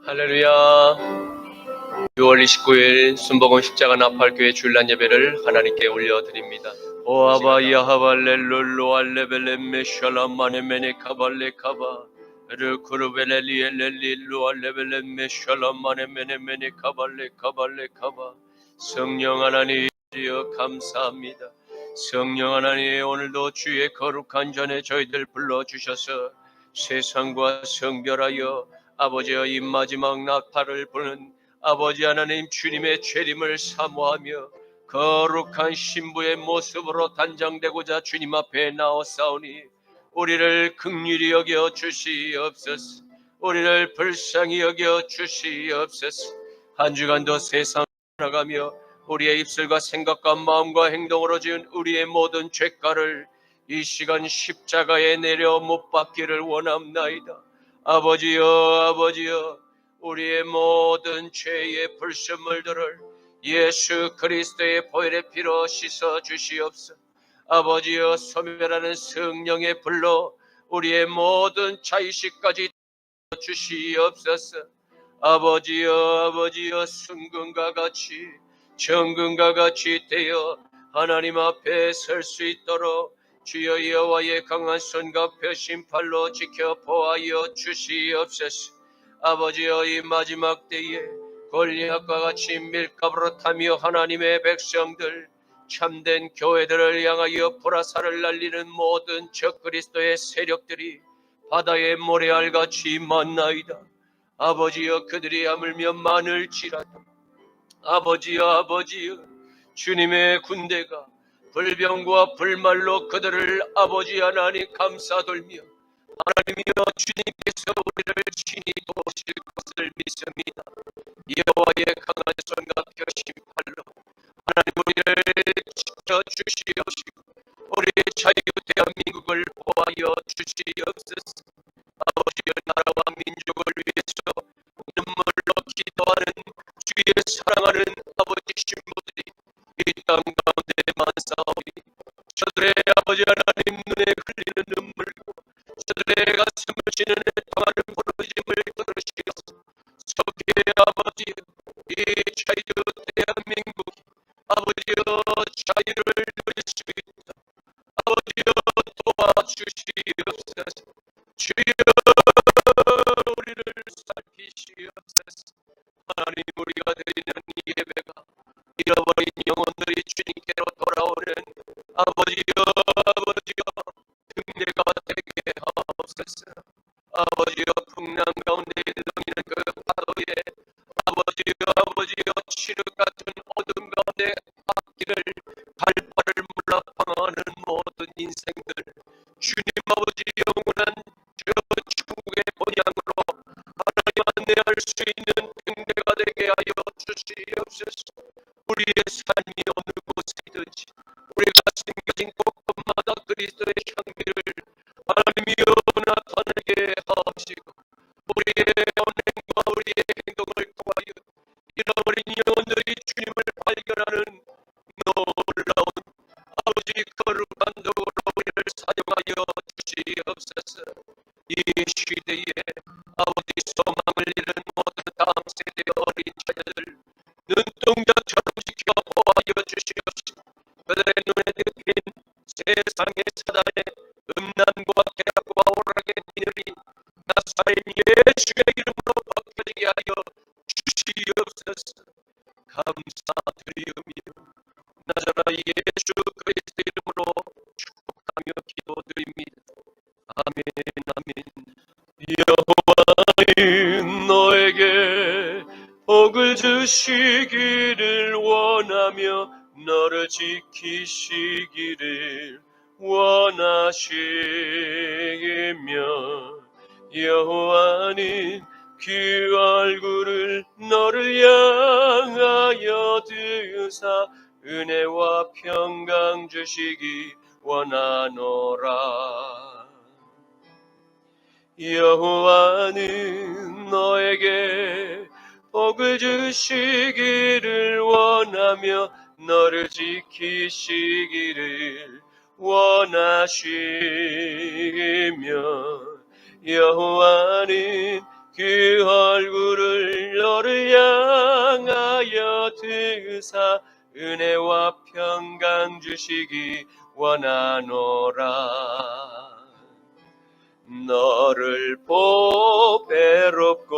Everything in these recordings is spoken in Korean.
할렐루야. 6월 29일 순복음 십자가 나팔교회 주일날 예배를 하나님께 올려드립니다. 오아바 야하발렐룰로 알레벨렘 메샬라마네 메네 카발레 카바 르쿠르벨렐리엘렐릴로 알레벨렘 메샬라마네 메네 메네 카발레 카발레 카바. 성령 하나님이여 감사합니다. 성령 하나님, 오늘도 주의 거룩한 전에 저희들 불러주셔서 세상과 성별하여 아버지여 이 마지막 나팔을 부는 아버지 하나님 주님의 재림을 사모하며 거룩한 신부의 모습으로 단장되고자 주님 앞에 나오사오니 우리를 긍휼히 여겨 주시옵소서. 우리를 불쌍히 여겨 주시옵소서. 한 주간도 세상을 살아가며 우리의 입술과 생각과 마음과 행동으로 지은 우리의 모든 죄가를 이 시간 십자가에 내려 못 박기를 원합나이다. 아버지여, 아버지여, 우리의 모든 죄의 불순물들을 예수 그리스도의 보혈의 피로 씻어 주시옵소서. 아버지여, 소멸하는 성령의 불로 우리의 모든 자의식까지 주시옵소서. 아버지여, 아버지여, 순금과 같이 정금과 같이 되어 하나님 앞에 설 수 있도록 주여 여호와의 강한 손과 펴신 팔로 지켜 보하여 주시옵소서. 아버지여, 이 마지막 때에 골리앗과 같이 밀가부로 타며 하나님의 백성들, 참된 교회들을 향하여 불화살을 날리는 모든 적그리스도의 세력들이 바다의 모래알같이 많나이다. 아버지여, 그들이 하물며 많을지라도 아버지여, 아버지여, 주님의 군대가 불병과 불말로 그들을 아버지 하나님 감싸돌며 하나님이여, 주님께서 우리를 친히 도우실 것을 믿습니다. 여호와의 강한 손과 펴신 팔로 하나님 우리를 지켜주시옵시고 우리의 자유 대한민국을 보하여 주시옵소서. 아버지여, 나라와 민족을 위해서 눈물로 기도하는 주의 사랑하는 아버지 신부들이 이 땅 가운데 많사오니 저들의 아버지 하나님 눈에 흘리는 눈물과 저들의 가슴을 지는 애통하는 부르짖음을 들으시옵소서. 속히 아버지, 이 자유 대한민국 아버지여 자유를 누릴 수 있다. 아버지여 도와주시옵소서. 주여 우리를 살피시옵소서. 하나님, 우리가 드리는 이 예배가 잃어버린 영혼들이 주님께로 돌아오는 아버지여, 아버지여 등대가 되게 하옵소서. 아버지여, 풍랑 가운데 들렁이는 그 파도에 아버지여, 아버지여, 칠흑 같은 어둠 가운데 앞길을 발발을 몰라 방황하는 모든 인생들, 주님 아버지 영원한 저 천국의 본향으로 하나님 안내할 수 있는 등대가 되게 하여 주시옵소서. 우리의 삶이 어느 곳이든지 우리가 숨겨진 곳곳마다 그리스도의 향기를 하나님이여 나타내게 하시고 우리의 언행과 우리의 행동을 통하여 잃어버린 영혼들이 주님을 발견하는 놀라운 아버지 거룩한 도구로 우리를 사용하여 주시옵소서. 이 시대에 아버지 소망을 잃은 모든 다음 세대 어린 자녀들 눈동자처럼 지켜 보호하여 주시옵시고 그들의 눈에 덮인 세상의 사단의 음란과 개락과 오락의 니들이 나사렛 예수의 이름으로 벗겨지게 하여 주시옵소서. 감사드리오며 나자라 예수 그리스도 이름으로 축복하며 기도드립니다. 아멘, 아멘. 여호와인 너에게 복을 주시기를 원하며 너를 지키시기를 원하시며 여호와는 그 얼굴을 너를 향하여 드사 은혜와 평강 주시기 원하노라. 여호와는 너에게 복을 주시기를 원하며 너를 지키시기를 원하시며 여호와는 그 얼굴을 너를 향하여 드사 은혜와 평강 주시기 원하노라. 너를 보배롭고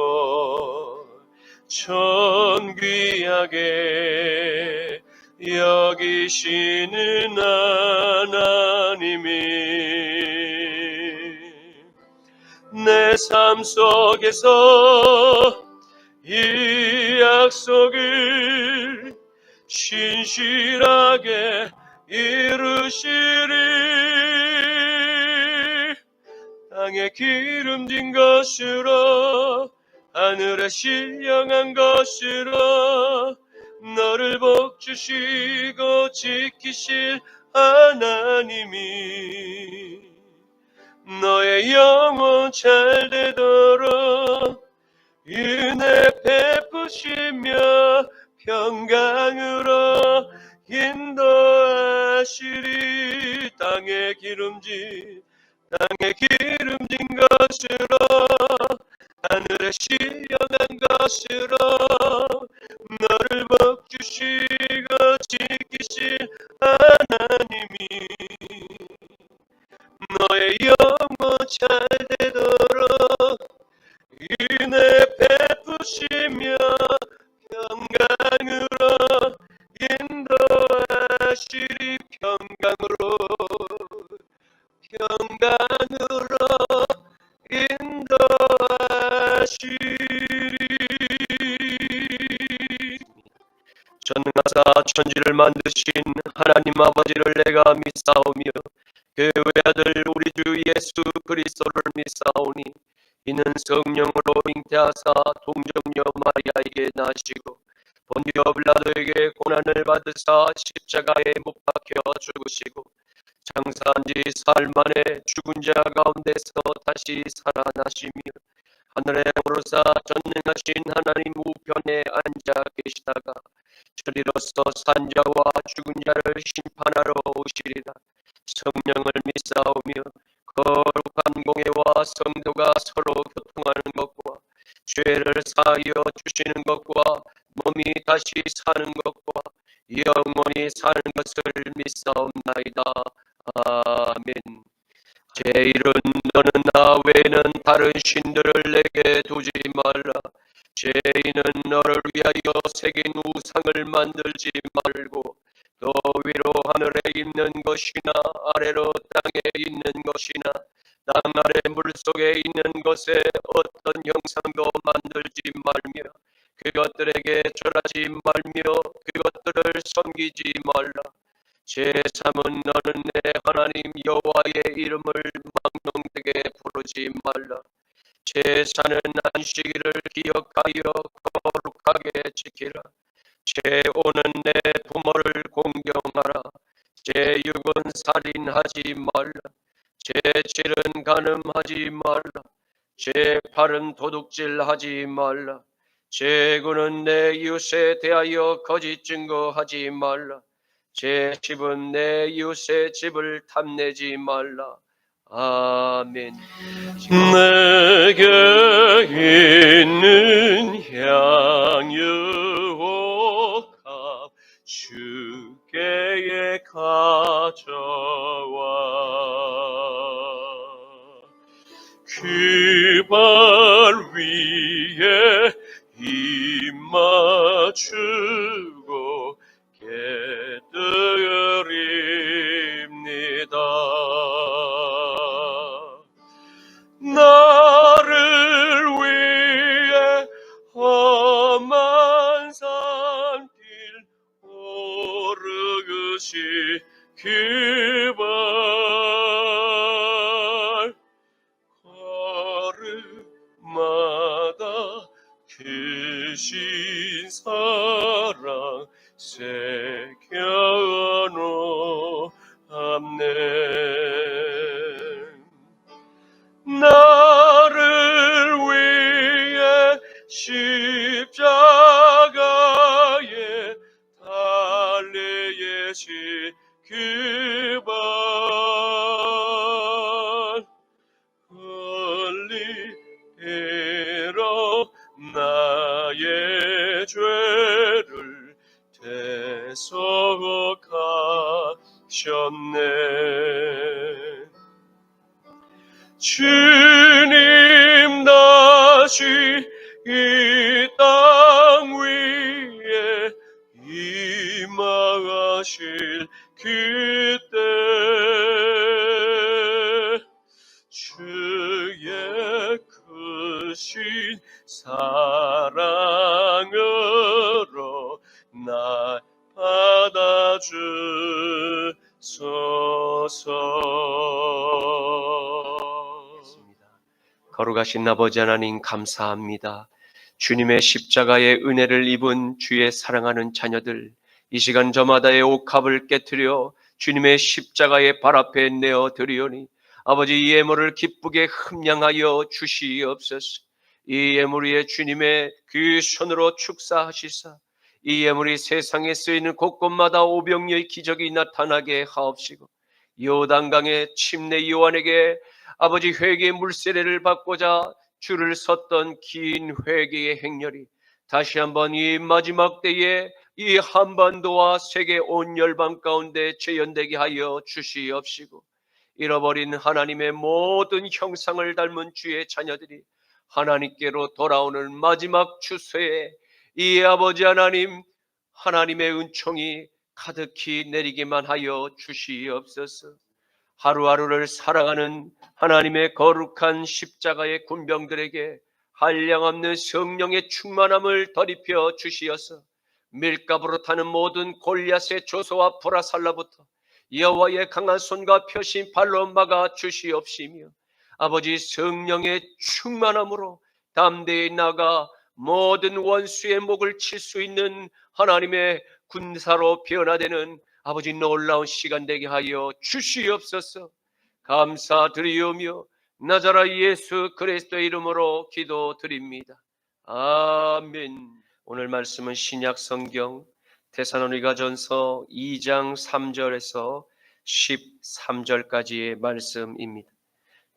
존귀하게 여기시는 하나님이 내 삶 속에서 이 약속을 신실하게 이루시리. 땅에 기름진 것으로 하늘에 신령한 것으로 너를 복주시고 지키실 하나님이 너의 영혼 잘 되도록 은혜 베푸시며 평강으로 인도하시리. 땅에 기름진 것으로 하늘에 신령한 것으로 너를 복주시고 지키실 하나님이 너의 영혼 잘 되도록 은혜 베푸시며 평강으로 인도하시리. 평강으로 인도하시리. 전능하사 천지를 만드신 하나님 아버지를 내가 믿사오며 그 외아들 우리 주 예수 그리스도를 믿사오니 이는 성령으로 잉태하사 동정녀 마리아에게 나시고 본디오 빌라도에게 고난을 받으사 십자가에 못 박혀 죽으시고 장사한 지 사흘 만에 죽은 자 가운데서 다시 살아나시며 하늘에 오르사 전능하신 하나님 우편에 앉아 계시다가 저리로서 산자와 죽은 자를 심판하러 오시리라. 성령을 믿사오며 거룩한 공예와 성도가 서로 교통하는 것과 죄를 사하여 주시는 것과 몸이 다시 사는 것과 영원히 사는 것을 믿사옵나이다. 아멘. 제1은 너는 나 외에는 다른 신들을 내게 두지 말라. 제2는 너를 위하여 새긴 우상을 만들지 말고 또 위로 하늘에 있는 것이나 아래로 땅에 있는 것이나 땅 아래 물속에 있는 것에 어떤 형상도 만들지 말며 그것들에게 절하지 말며 그것들을 섬기지 말라. 제3은 너는 내 하나님 여호와의 이름을 망령되게 부르지 말라. 제4는 안식일을 기억하여 거룩하게 지키라. 제5는 내 부모를 공경하라. 제6은 살인하지 말라. 제7은 간음하지 말라. 제8은 도둑질하지 말라. 제9는 내 이웃에 대하여 거짓 증거하지 말라. 제10은 내 이웃의 집을 탐내지 말라. 아멘. 내게 있는 향유 값 주께에 가져와 그 발 위에 입 맞추고 깨뜨립니다. 나를 위해 험한 산길 오르시 그 발 걸음마다 크신 사랑 새겨놓았네. 나를 위해 십자가에 달리신 그 발 흘리리라 주님 다시 이 땅 위에 임하실 그때 주의 크신 사랑으로 날 받아주소서. 거룩하신 아버지 하나님 감사합니다. 주님의 십자가의 은혜를 입은 주의 사랑하는 자녀들, 이 시간 저마다의 옥합을 깨트려 주님의 십자가의 발 앞에 내어드리오니 아버지 이 예물을 기쁘게 흠양하여 주시옵소서. 이 예물 위에 주님의 그 손으로 축사하시사 이 예물이 세상에 쓰이는 곳곳마다 오병이의 기적이 나타나게 하옵시고 요단강의 침례 요한에게 아버지 회개의 물세례를 받고자 줄을 섰던 긴 회개의 행렬이 다시 한번 이 마지막 때에 이 한반도와 세계 온 열방 가운데 재현되게 하여 주시옵시고 잃어버린 하나님의 모든 형상을 닮은 주의 자녀들이 하나님께로 돌아오는 마지막 추수에 이 아버지 하나님 하나님의 은총이 가득히 내리기만 하여 주시옵소서. 하루하루를 살아가는 하나님의 거룩한 십자가의 군병들에게 한량없는 성령의 충만함을 덧입혀 주시어서 밀가부로 타는 모든 골리앗의 조소와 브라살라부터 여호와의 강한 손과 펴신 발로 막아 주시옵시며 아버지 성령의 충만함으로 담대히 나가 모든 원수의 목을 칠 수 있는 하나님의 군사로 변화되는 아버지 놀라운 시간 되게 하여 주시옵소서. 감사드리오며 나자라 예수 그리스도의 이름으로 기도드립니다. 아멘. 오늘 말씀은 신약 성경 데살로니가전서 2장 3절에서 13절까지의 말씀입니다.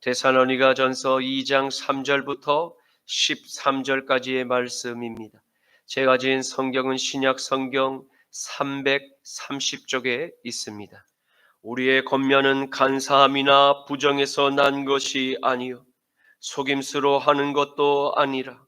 데살로니가전서 2장 3절부터 13절까지의 말씀입니다. 제가 지은 성경은 신약 성경 330쪽에 있습니다. 우리의 권면은 간사함이나 부정에서 난 것이 아니요 속임수로 하는 것도 아니라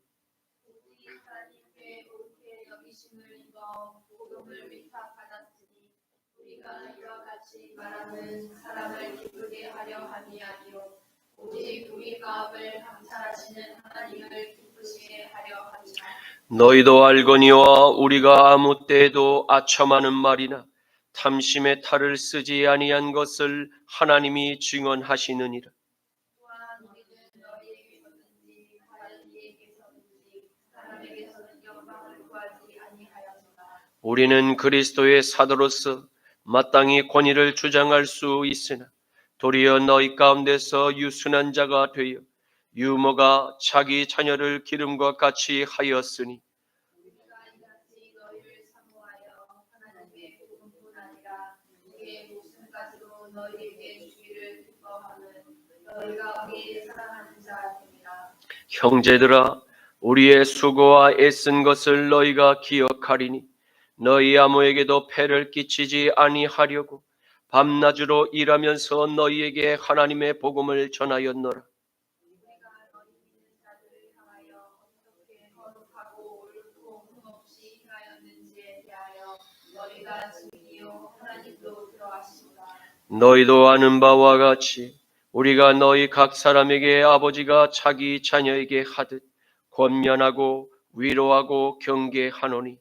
말하는 사람을 기쁘게 하려 함이 아니요 오직 우리 마음을 감찰하시는 하나님을 기쁘시게 하려 함이라. 너희도 알거니와 우리가 아무 때에도 아첨하는 말이나 탐심의 탈을 쓰지 아니한 것을 하나님이 증언하시느니라. 또한 우리는 너희에게서든지 다른 이에게서든지 사람에게서는 영광을 구하지 아니하였으나 우리는 그리스도의 사도로서 마땅히 권위를 주장할 수 있으나 도리어 너희 가운데서 유순한 자가 되어 유모가 자기 자녀를 기름과 같이 하였으니 우리가 이같이 너희를 사모하여 하나님의 복음뿐 아니라 우리의 목숨까지도 너희에게 주기를 기뻐하는 너희가 우리의 사랑하는 자입니다. 형제들아 우리의 수고와 애쓴 것을 너희가 기억하리니 너희 아무에게도 폐를 끼치지 아니하려고 밤낮으로 일하면서 너희에게 하나님의 복음을 전하였노라. 우리가 너희 믿는 자들을 향하여 어떻게 거룩하고 옳고 흠없이 행하였는지에 대하여 너희가 증이요 하나님도 들어하시노라. 너희도 아는 바와 같이 우리가 너희 각 사람에게 아버지가 자기 자녀에게 하듯 권면하고 위로하고 경계하노니 이는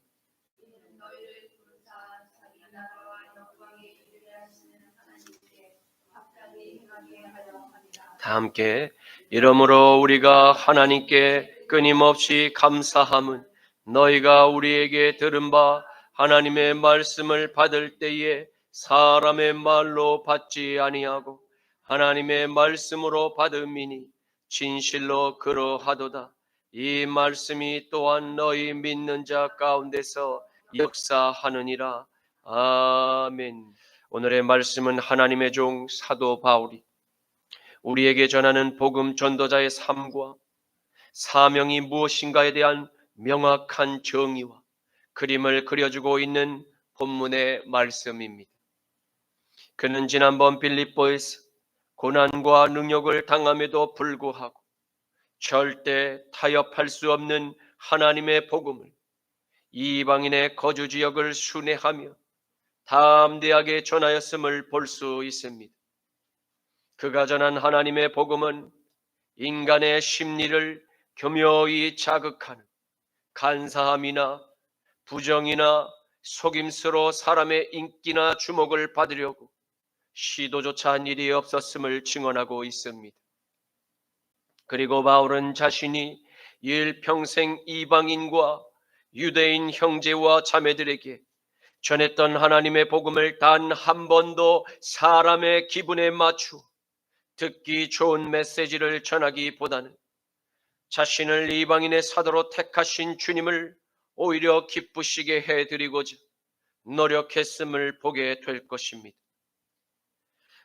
너희를 부르사 자기 나라와 영광에 이르게 하시는 하나님께 합당히 행하게 하려 함이라. 다 함께 이러므로 우리가 하나님께 끊임없이 감사함은 너희가 우리에게 들은 바 하나님의 말씀을 받을 때에 사람의 말로 받지 아니하고 하나님의 말씀으로 받음이니 진실로 그러하도다. 이 말씀이 또한 너희 믿는 자 가운데서 역사하느니라. 아멘. 오늘의 말씀은 하나님의 종 사도 바울이 우리에게 전하는 복음 전도자의 삶과 사명이 무엇인가에 대한 명확한 정의와 그림을 그려주고 있는 본문의 말씀입니다. 그는 지난번 빌립보에서 고난과 능욕을 당함에도 불구하고 절대 타협할 수 없는 하나님의 복음을 이방인의 거주 지역을 순회하며 담대하게 전하였음을 볼 수 있습니다. 그가 전한 하나님의 복음은 인간의 심리를 교묘히 자극하는 간사함이나 부정이나 속임수로 사람의 인기나 주목을 받으려고 시도조차 한 일이 없었음을 증언하고 있습니다. 그리고 바울은 자신이 일평생 이방인과 유대인 형제와 자매들에게 전했던 하나님의 복음을 단 한 번도 사람의 기분에 맞추어 듣기 좋은 메시지를 전하기보다는 자신을 이방인의 사도로 택하신 주님을 오히려 기쁘시게 해드리고자 노력했음을 보게 될 것입니다.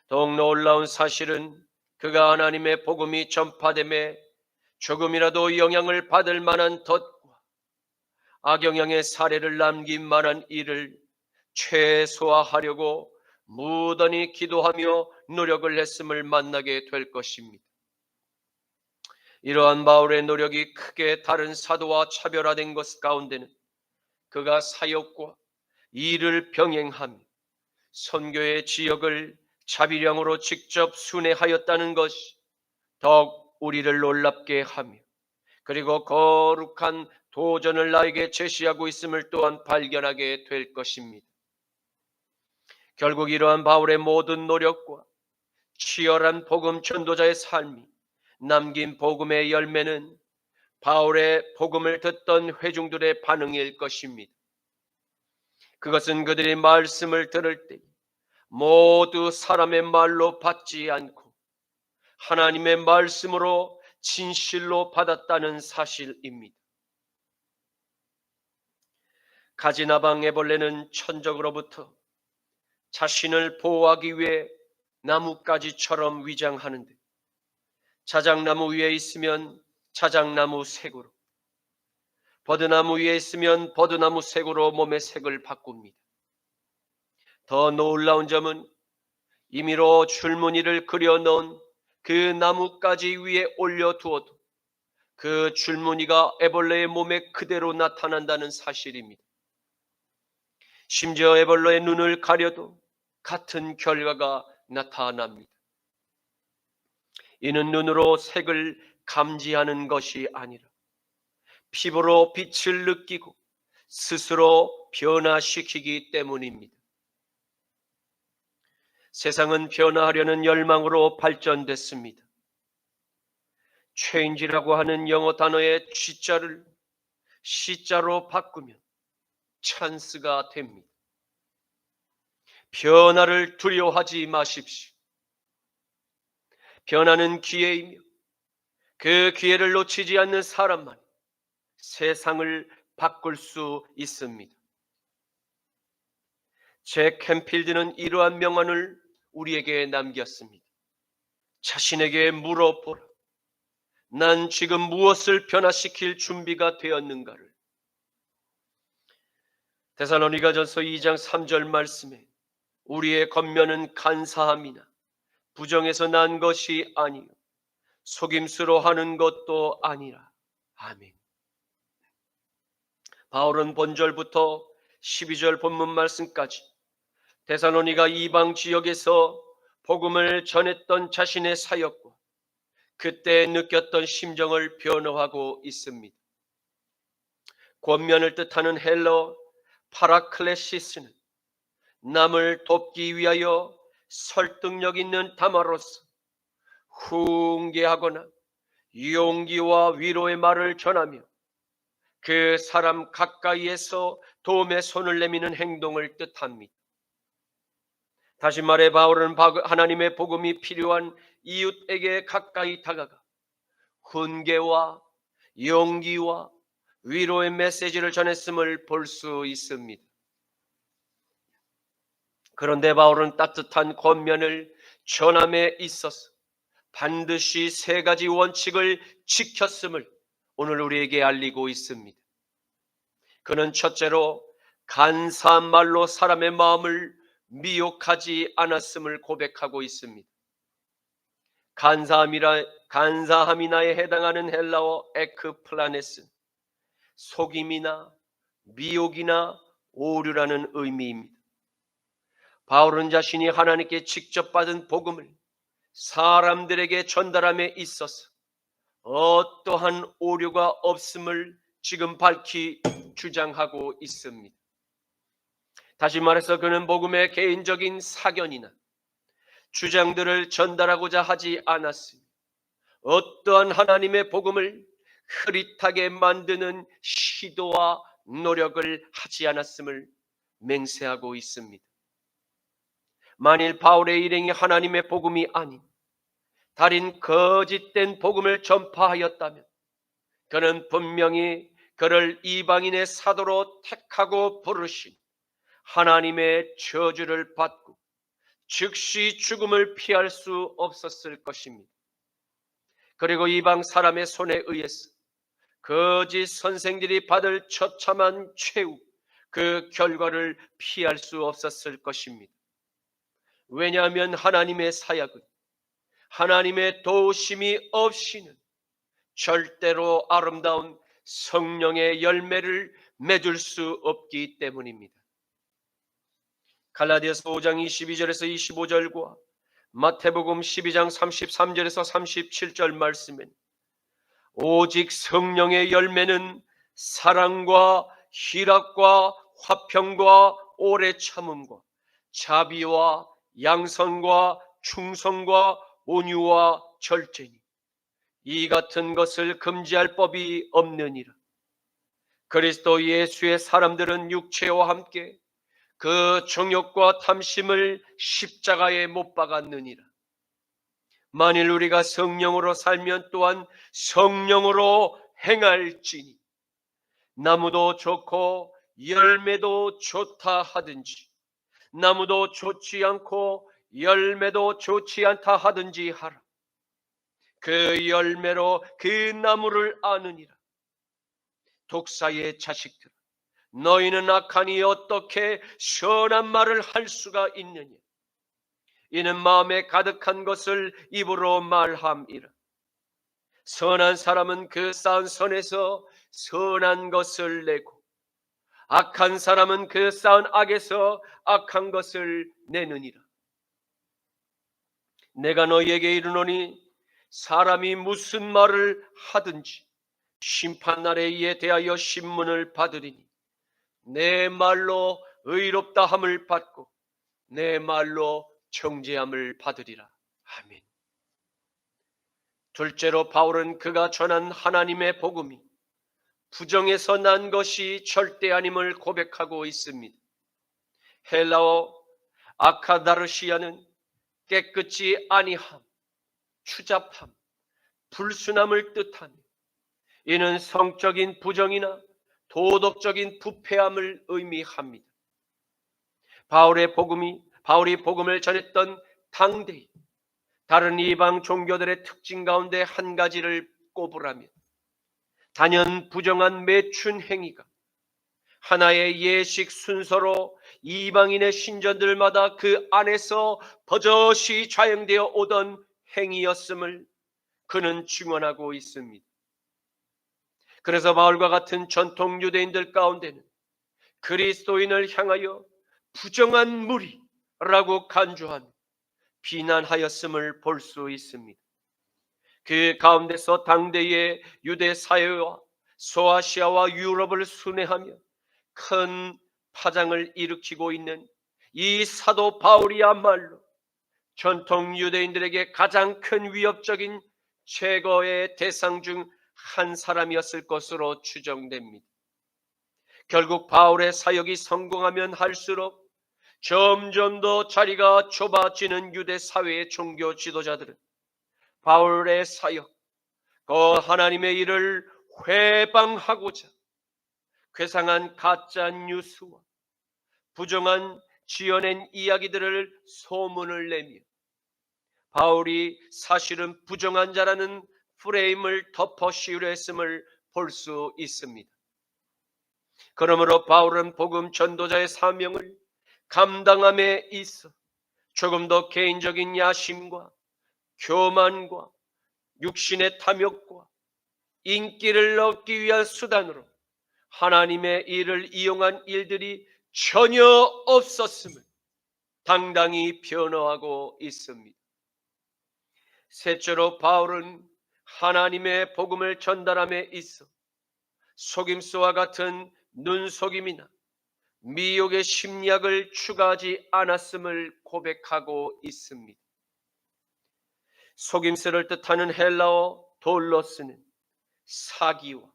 더욱 놀라운 사실은 그가 하나님의 복음이 전파됨에 조금이라도 영향을 받을 만한 덫과 악영향의 사례를 남긴 만한 일을 최소화하려고 무던히 기도하며 노력을 했음을 만나게 될 것입니다. 이러한 바울의 노력이 크게 다른 사도와 차별화된 것 가운데는 그가 사역과 일을 병행하며 선교의 지역을 자비량으로 직접 순회하였다는 것이 더욱 우리를 놀랍게 하며, 그리고 거룩한 도전을 나에게 제시하고 있음을 또한 발견하게 될 것입니다. 결국 이러한 바울의 모든 노력과 치열한 복음 전도자의 삶이 남긴 복음의 열매는 바울의 복음을 듣던 회중들의 반응일 것입니다. 그것은 그들이 말씀을 들을 때 모두 사람의 말로 받지 않고 하나님의 말씀으로 진실로 받았다는 사실입니다. 가지나방 애벌레는 천적으로부터 자신을 보호하기 위해 나뭇가지처럼 위장하는데, 자작나무 위에 있으면 자작나무 색으로, 버드나무 위에 있으면 버드나무 색으로 몸의 색을 바꿉니다. 더 놀라운 점은 임의로 줄무늬를 그려놓은 그 나뭇가지 위에 올려두어도 그 줄무늬가 애벌레의 몸에 그대로 나타난다는 사실입니다. 심지어 애벌레의 눈을 가려도 같은 결과가 나타납니다. 이는 눈으로 색을 감지하는 것이 아니라 피부로 빛을 느끼고 스스로 변화시키기 때문입니다. 세상은 변화하려는 열망으로 발전됐습니다. change라고 하는 영어 단어의 G자를 C자로 바꾸면 찬스가 됩니다. 변화를 두려워하지 마십시오. 변화는 기회이며 그 기회를 놓치지 않는 사람만 세상을 바꿀 수 있습니다. 잭 캔필드는 이러한 명언을 우리에게 남겼습니다. 자신에게 물어보라. 난 지금 무엇을 변화시킬 준비가 되었는가를. 데살로니가전서 2장 3절 말씀에 우리의 겉면은 간사함이나 부정에서 난 것이 아니요 속임수로 하는 것도 아니라. 아멘. 바울은 본절부터 12절 본문 말씀까지 데살로니가 이방 지역에서 복음을 전했던 자신의 사역과 그때 느꼈던 심정을 변호하고 있습니다. 권면을 뜻하는 헬러 파라클레시스는 남을 돕기 위하여 설득력 있는 담화로서 훈계하거나 용기와 위로의 말을 전하며 그 사람 가까이에서 도움의 손을 내미는 행동을 뜻합니다. 다시 말해 바울은 하나님의 복음이 필요한 이웃에게 가까이 다가가 훈계와 용기와 위로의 메시지를 전했음을 볼 수 있습니다. 그런데 바울은 따뜻한 권면을 전함에 있어서 반드시 3가지 원칙을 지켰음을 오늘 우리에게 알리고 있습니다. 그는 첫째로 간사한 말로 사람의 마음을 미혹하지 않았음을 고백하고 있습니다. 간사함이나에 해당하는 헬라어 에크플라네스는 속임이나 미혹이나 오류라는 의미입니다. 바울은 자신이 하나님께 직접 받은 복음을 사람들에게 전달함에 있어서 어떠한 오류가 없음을 지금 밝히 주장하고 있습니다. 다시 말해서 그는 복음의 개인적인 사견이나 주장들을 전달하고자 하지 않았으며 어떠한 하나님의 복음을 흐릿하게 만드는 시도와 노력을 하지 않았음을 맹세하고 있습니다. 만일 바울의 일행이 하나님의 복음이 아닌 다른 거짓된 복음을 전파하였다면 그는 분명히 그를 이방인의 사도로 택하고 부르신 하나님의 저주를 받고 즉시 죽음을 피할 수 없었을 것입니다. 그리고 이방 사람의 손에 의해서 거짓 선생들이 받을 처참한 최후, 그 결과를 피할 수 없었을 것입니다. 왜냐하면 하나님의 사역은 하나님의 도우심이 없이는 절대로 아름다운 성령의 열매를 맺을 수 없기 때문입니다. 갈라디아서 5장 22절에서 25절과 마태복음 12장 33절에서 37절 말씀엔 오직 성령의 열매는 사랑과 희락과 화평과 오래 참음과 자비와 양선과 충성과 온유와 절제니 이 같은 것을 금지할 법이 없느니라. 그리스도 예수의 사람들은 육체와 함께 그 정욕과 탐심을 십자가에 못 박았느니라. 만일 우리가 성령으로 살면 또한 성령으로 행할지니 나무도 좋고 열매도 좋다 하든지 나무도 좋지 않고 열매도 좋지 않다 하든지 하라. 그 열매로 그 나무를 아느니라. 독사의 자식들아, 너희는 악하니 어떻게 선한 말을 할 수가 있느냐? 이는 마음에 가득한 것을 입으로 말함이라. 선한 사람은 그 쌓은 선에서 선한 것을 내고 악한 사람은 그 쌓은 악에서 악한 것을 내느니라. 내가 너희에게 이르노니 사람이 무슨 말을 하든지 심판날에 이에 대하여 신문을 받으리니 내 말로 의롭다 함을 받고 내 말로 정죄함을 받으리라. 아멘. 둘째로 바울은 그가 전한 하나님의 복음이 부정에서 난 것이 절대 아님을 고백하고 있습니다. 헬라어 아카다르시아는 깨끗이 아니함, 추잡함, 불순함을 뜻하며 이는 성적인 부정이나 도덕적인 부패함을 의미합니다. 바울이 복음을 전했던 당대의 다른 이방 종교들의 특징 가운데 한 가지를 꼽으라면 단연 부정한 매춘 행위가 하나의 예식 순서로 이방인의 신전들마다 그 안에서 버젓이 좌행되어 오던 행위였음을 그는 증언하고 있습니다. 그래서 바울과 같은 전통 유대인들 가운데는 그리스도인을 향하여 부정한 무리라고 간주하며 비난하였음을 볼 수 있습니다. 그 가운데서 당대의 유대 사회와 소아시아와 유럽을 순회하며 큰 파장을 일으키고 있는 이 사도 바울이야말로 전통 유대인들에게 가장 큰 위협적인 제거의 대상 중 한 사람이었을 것으로 추정됩니다. 결국 바울의 사역이 성공하면 할수록 점점 더 자리가 좁아지는 유대 사회의 종교 지도자들은 바울의 사역, 그 하나님의 일을 회방하고자 괴상한 가짜 뉴스와 부정한 지어낸 이야기들을 소문을 내며 바울이 사실은 부정한 자라는 프레임을 덮어 씌우려 했음을 볼 수 있습니다. 그러므로 바울은 복음 전도자의 사명을 감당함에 있어 조금 더 개인적인 야심과 교만과 육신의 탐욕과 인기를 얻기 위한 수단으로 하나님의 일을 이용한 일들이 전혀 없었음을 당당히 변호하고 있습니다. 셋째로 바울은 하나님의 복음을 전달함에 있어 속임수와 같은 눈속임이나 미혹의 심리학을 추가하지 않았음을 고백하고 있습니다. 속임수를 뜻하는 헬라어 돌로스는 사기와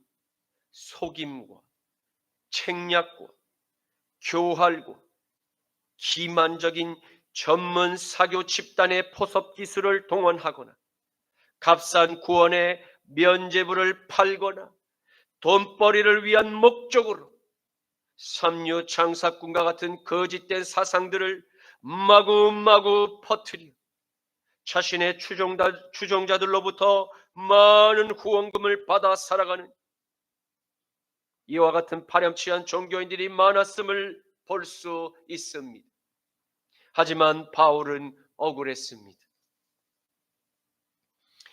속임과 책략과 교활과 기만적인 전문 사교 집단의 포섭 기술을 동원하거나 값싼 구원의 면죄부를 팔거나 돈벌이를 위한 목적으로 삼류 장사꾼과 같은 거짓된 사상들을 마구마구 퍼뜨려 자신의 추종자들로부터 많은 후원금을 받아 살아가는 이와 같은 파렴치한 종교인들이 많았음을 볼 수 있습니다. 하지만 바울은 억울했습니다.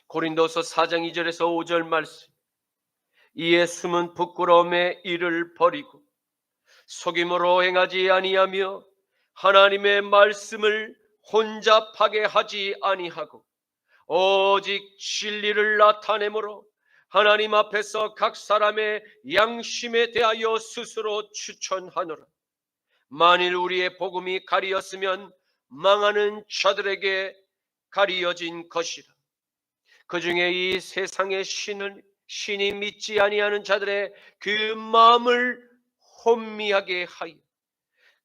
고린도서 4장 2절에서 5절 말씀, 이에 숨은 부끄러움의 일을 버리고 속임으로 행하지 아니하며 하나님의 말씀을 혼잡하게 하지 아니하고 오직 진리를 나타내므로 하나님 앞에서 각 사람의 양심에 대하여 스스로 추천하노라. 만일 우리의 복음이 가리었으면 망하는 자들에게 가리어진 것이라. 그 중에 이 세상의 신이 믿지 아니하는 자들의 그 마음을 혼미하게 하여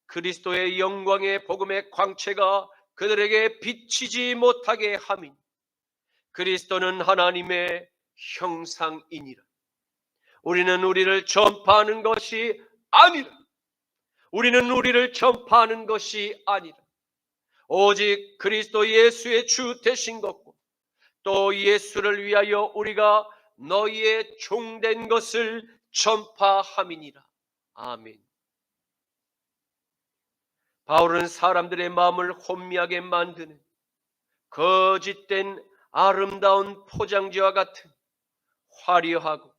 그리스도의 영광의 복음의 광채가 그들에게 비치지 못하게 함이니 그리스도는 하나님의 형상이니라. 우리는 우리를 전파하는 것이 아니라 오직 그리스도 예수의 주 되신 것과 또 예수를 위하여 우리가 너희의 종된 것을 전파함이니라. 아멘. 바울은 사람들의 마음을 혼미하게 만드는 거짓된 아름다운 포장지와 같은 화려하고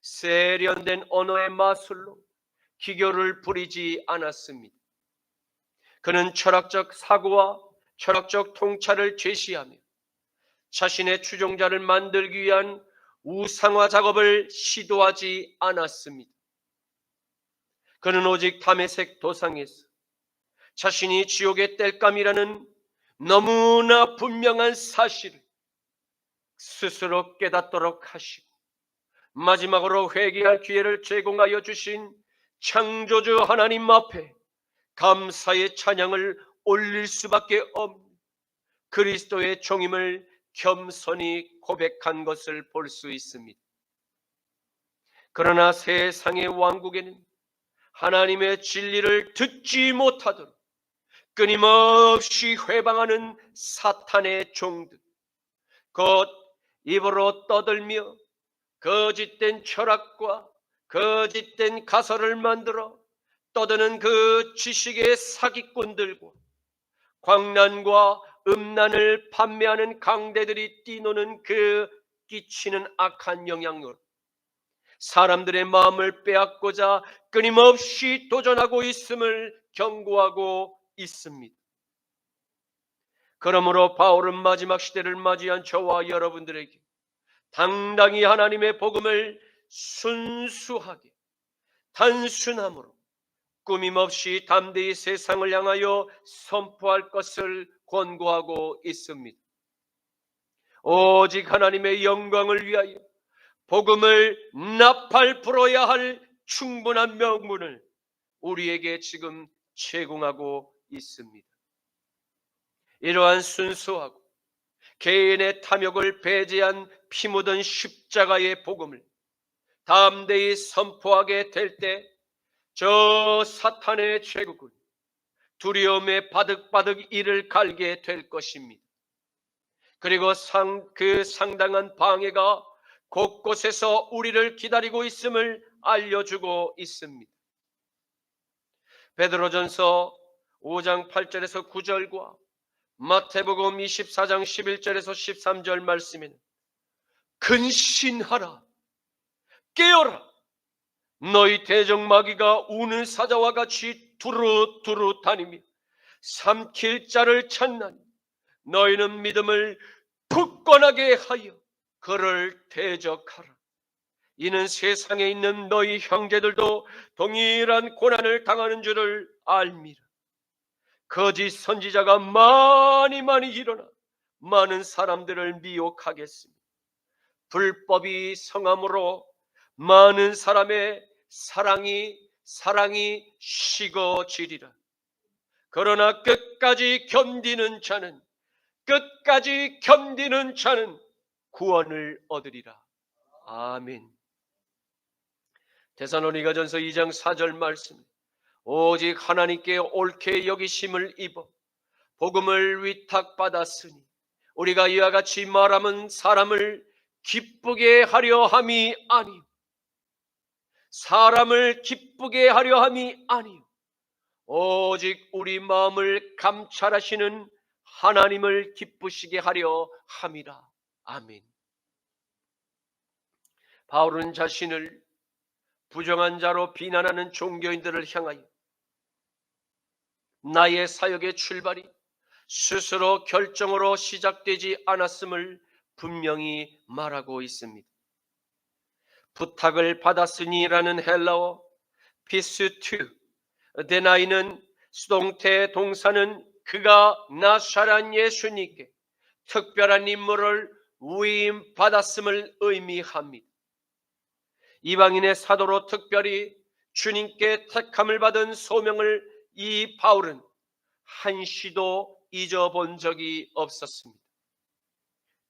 세련된 언어의 마술로 기교를 부리지 않았습니다. 그는 철학적 사고와 철학적 통찰을 제시하며 자신의 추종자를 만들기 위한 우상화 작업을 시도하지 않았습니다. 그는 오직 다메섹 도상에서 자신이 지옥의 땔감이라는 너무나 분명한 사실을 스스로 깨닫도록 하시고 마지막으로 회개할 기회를 제공하여 주신 창조주 하나님 앞에 감사의 찬양을 올릴 수밖에 없는 그리스도의 종임을 겸손히 고백한 것을 볼 수 있습니다. 그러나 세상의 왕국에는 하나님의 진리를 듣지 못하도록 끊임없이 회방하는 사탄의 종들, 곧 입으로 떠들며 거짓된 철학과 거짓된 가설을 만들어 떠드는 그 지식의 사기꾼들과 광란과 음란을 판매하는 강대들이 뛰노는 그 끼치는 악한 영향으로 사람들의 마음을 빼앗고자 끊임없이 도전하고 있음을 경고하고 있습니다. 그러므로 바울은 마지막 시대를 맞이한 저와 여러분들에게 당당히 하나님의 복음을 순수하게 단순함으로 꾸밈없이 담대히 세상을 향하여 선포할 것을 권고하고 있습니다. 오직 하나님의 영광을 위하여 복음을 나팔 불어야 할 충분한 명분을 우리에게 지금 제공하고 있습니다. 이러한 순수하고 개인의 탐욕을 배제한 피 묻은 십자가의 복음을 담대히 선포하게 될 때 저 사탄의 제국은 두려움에 바득바득 이를 갈게 될 것입니다. 그리고 그 상당한 방해가 곳곳에서 우리를 기다리고 있음을 알려주고 있습니다. 베드로전서 5장 8절에서 9절과 마태복음 24장 11절에서 13절 말씀에는 근신하라, 깨어라, 너희 대적마귀가 우는 사자와 같이 두루두루 다니며 삼킬 자를 찾나니 너희는 믿음을 굳건하게 하여 그를 대적하라. 이는 세상에 있는 너희 형제들도 동일한 고난을 당하는 줄을 알미라. 거짓 선지자가 많이 일어나 많은 사람들을 미혹하겠으며 불법이 성함으로 많은 사람의 사랑이 식어지리라. 그러나 끝까지 견디는 자는 구원을 얻으리라. 아멘. 데살로니가전서 2장 4절 말씀, 오직 하나님께 옳게 여기심을 입어 복음을 위탁받았으니 우리가 이와 같이 말하면 사람을 기쁘게 하려 함이 아니요, 오직 우리 마음을 감찰하시는 하나님을 기쁘시게 하려 함이라. 아멘. 바울은 자신을 부정한 자로 비난하는 종교인들을 향하여 나의 사역의 출발이 스스로 결정으로 시작되지 않았음을 분명히 말하고 있습니다. 부탁을 받았으니라는 헬라어 피스투 데나이는 수동태 동사는 그가 나사렛 예수님께 특별한 인물을 위임받았음을 의미합니다. 이방인의 사도로 특별히 주님께 택함을 받은 소명을 이 바울은 한시도 잊어본 적이 없었습니다.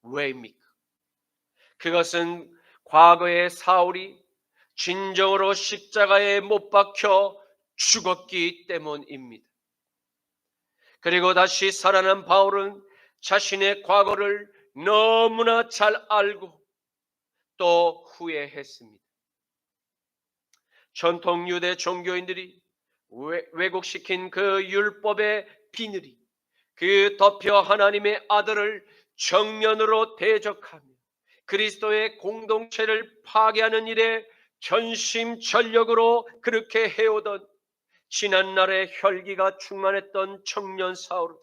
왜입니까? 그것은 과거의 사울이 진정으로 십자가에 못 박혀 죽었기 때문입니다. 그리고 다시 살아난 바울은 자신의 과거를 너무나 잘 알고 또 후회했습니다. 전통 유대 종교인들이 왜곡시킨 그 율법의 비늘이 그 덮여 하나님의 아들을 정면으로 대적하며 그리스도의 공동체를 파괴하는 일에 전심전력으로 그렇게 해오던 지난날의 혈기가 충만했던 청년 사울은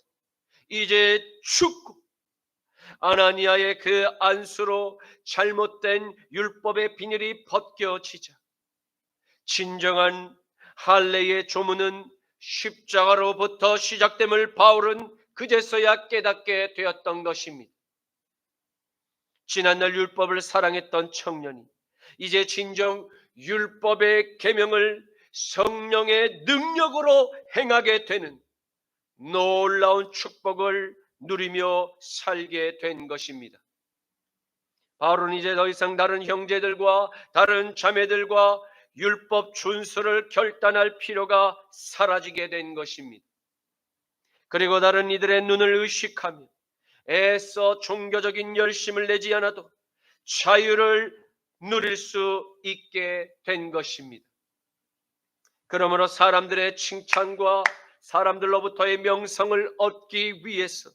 이제 죽고 아나니아의 그 안수로 잘못된 율법의 비늘이 벗겨지자 진정한 할례의 조문은 십자가로부터 시작됨을 바울은 그제서야 깨닫게 되었던 것입니다. 지난날 율법을 사랑했던 청년이 이제 진정 율법의 계명을 성령의 능력으로 행하게 되는 놀라운 축복을 누리며 살게 된 것입니다. 바울은 이제 더 이상 다른 형제들과 다른 자매들과 율법 준수를 결단할 필요가 사라지게 된 것입니다. 그리고 다른 이들의 눈을 의식하며 애써 종교적인 열심을 내지 않아도 자유를 누릴 수 있게 된 것입니다. 그러므로 사람들의 칭찬과 사람들로부터의 명성을 얻기 위해서